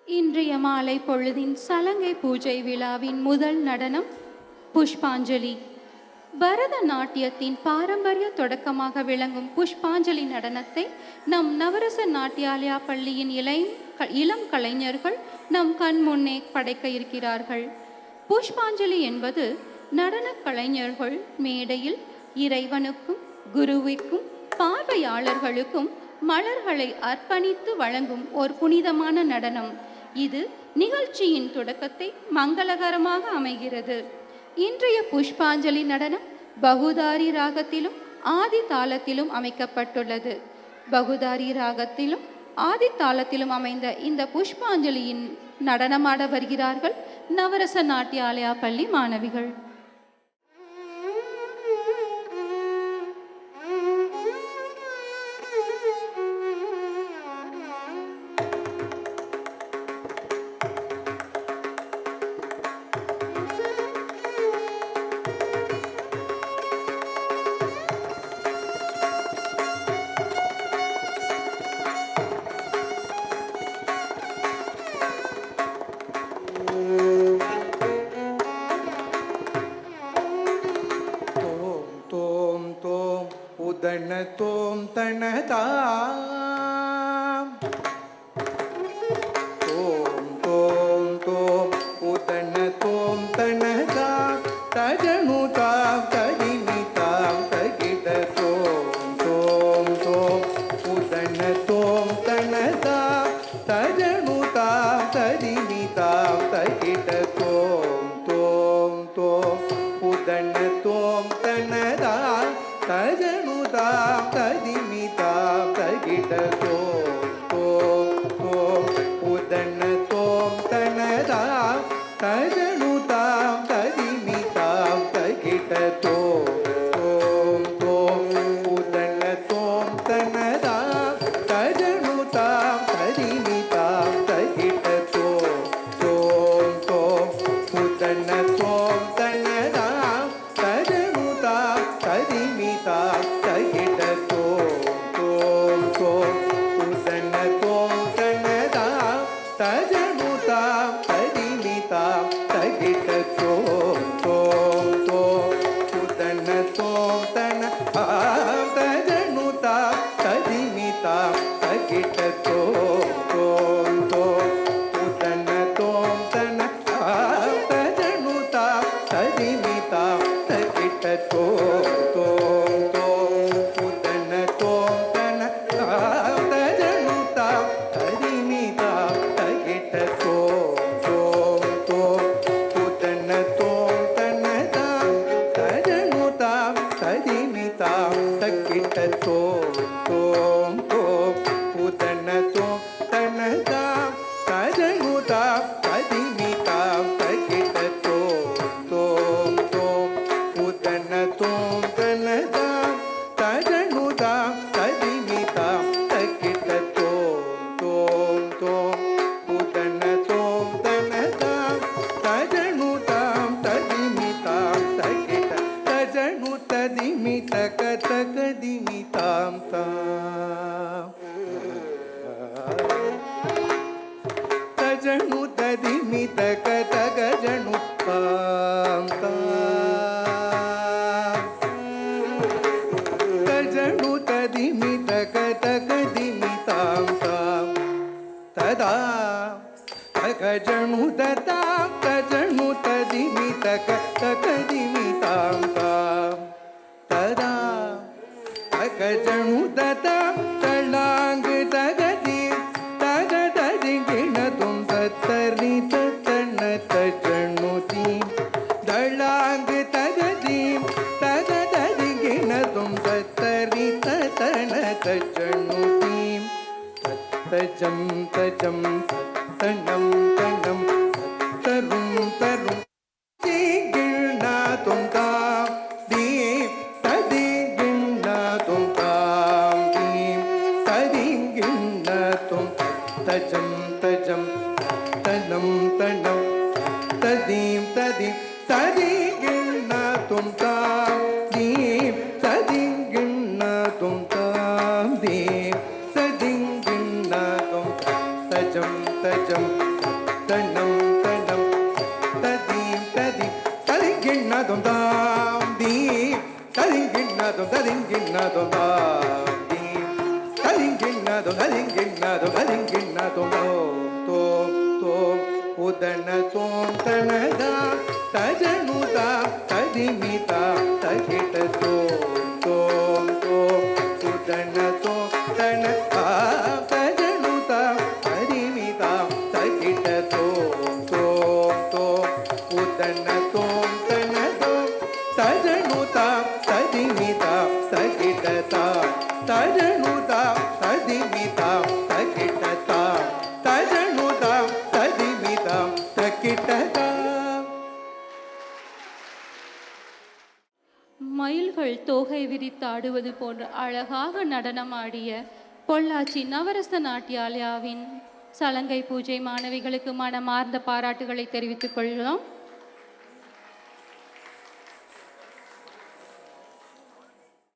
இன்றைய மாலை பொழுதின் சலங்கை பூஜை விழாவின் முதல் நடனம் புஷ்பாஞ்சலி. பரதநாட்டியத்தின் பாரம்பரிய தொடக்கமாக விளங்கும் புஷ்பாஞ்சலி நடனத்தை நம் நவரச நாட்டியாலயா பள்ளியின் இளம் கலைஞர்கள் நம் கண் முன்னே படைக்க இருக்கிறார்கள். புஷ்பாஞ்சலி என்பது நடன கலைஞர்கள் மேடையில் இறைவனுக்கும் குருவிற்கும் பார்வையாளர்களுக்கும் மலர்களை அர்ப்பணித்து வழங்கும் ஒரு புனிதமான நடனம். இது நிகழ்ச்சியின் தொடக்கத்தை மங்களகரமாக அமைகிறது. இன்றைய புஷ்பாஞ்சலி நடனம் பகுதாரி ராகத்திலும் ஆதி தாளத்திலும் அமைக்கப்பட்டுள்ளது. பகுதாரி ராகத்திலும் ஆதி தாளத்திலும் அமைந்த இந்த புஷ்பாஞ்சலியின் நடனமாட வருகிறார்கள் நவரச நாட்டியாலயா பள்ளி மாணவிகள். தோம் தனதாம் தோம் தோம் தோம் உதன தோம் தனதாம் தஜனுதாம் ததிமிதாம் தகிட தோம் தோம் தோம் உதன தோம் தனதாம் தஜனுதாம் ததிமிதாம் தகிட தோம் தோம் தோம் உதன தோம் தனதாம் தஜனுதாம் ததிமிதாம் தகிட தோம் தோம் தோம் உதன தோம் தனதாம் தஜனுதாம் ததிமிதாம் தகிட தோம் தோம் தோம் உதன தோம் தனதாம் தஜனுதாம் ததிமிதாம் தகிட தோம் தோம் தோம் உதன தோம் தனதாம் தஜனுதாம் ததிமிதாம் தகிட தோம் தோம் தோம் உதன தோம் தனதாம் தஜனுதாம் ததிமிதாம் தகிட தோம் தோம் தோம் உதன தோம் தனதாம் தஜனுதாம் ததிமிதாம் தகிட தோம் தோம் தோம் உதன தோம் தனதாம் தஜனுதாம் ததிமிதாம் தகிட தோம் தோம் தோம் உதன தோம் தனதாம் தஜனுதாம் ததிமிதாம் தகிட தோம் தோம் தோம் உதன தோம் தனதாம் தஜனுதாம் ததிமிதாம் தகிட தோம் தோம் தோம் உதன தோம் தனதாம் தஜனுதாம் ததிமிதாம் தகிட தோம் தோம் தோம் உதன தோம் தனதாம் தஜனுதாம் ததிமிதாம் தகிட தோம் தோம் தோம் உதன தோம் தனதாம் தஜனுதாம் ததிமிதாம் தகிட தஜனு ததிமித கதகதிமிதாம் தாம் தஜனு ததிமித கதகஜனு தாம் தாம் தஜனு ததிமித கதகதிமிதாம் தாம் ததா தகஜனு ததாம் தஜனு ததிமித கதகதிமிதாம் தாம் ததா தகஜனு ததாம் தளாங்கு தகதீம் தகததிங்கிணதும் தத்தரி தத்தன தஜனுதீம் தளாங்கு தகதீம் தகததிங்கிணதும் தத்தரி தத்தன தஜனுதீம் தத்தஜம் தஜம் தத்தனம் தனம் தத்தரும் தரும் தீங்கிணதும் தாம் தீம் ததிங்கிணதும் தாம் தீம் ததிங்கிணதும் தஜம் தஜம் தனம் தனம் ததீம் ததீம் ததிங்கிணதும் தாம் தீம் ததிங்கிணதும் தாம் தீம் ததிங்கிணதும் தஜம் தஜம் தனம் தனம் ததீம் ததி தலிங்கிண்ணதும் தாம் தீம் தலிங்கிண்ணதும் தலிங்கிண்ணதும் தாம் தீம் தலிங்கிண்ணதும் தலிங்கிண்ணதும் தலிங்கிண்ணதும் தோம் தோம் உதன தோம் தனதா தஜனுதா ததிமிதா தகிட தோம் தோம் தோம் உதன தோம் தனதா தஜனுதா ததிமிதா தகிட தோம் தோம் தோம் உதன தோம் தனதோ தஜனுதா ததிமிதா தகிட தஜனுதா ததிமிதா தகிட தஜனுதா ததிமிதா தகிட மயில்கள் தோகை விரித்தாடுவது போன்ற அழகாக நடனமாடிய பொள்ளாச்சி நவரச நாட்டியாலயாவின் சலங்கை பூஜை மாணவிகளுக்கு மனமார்ந்த பாராட்டுகளை தெரிவித்துக் கொள்கிறோம்.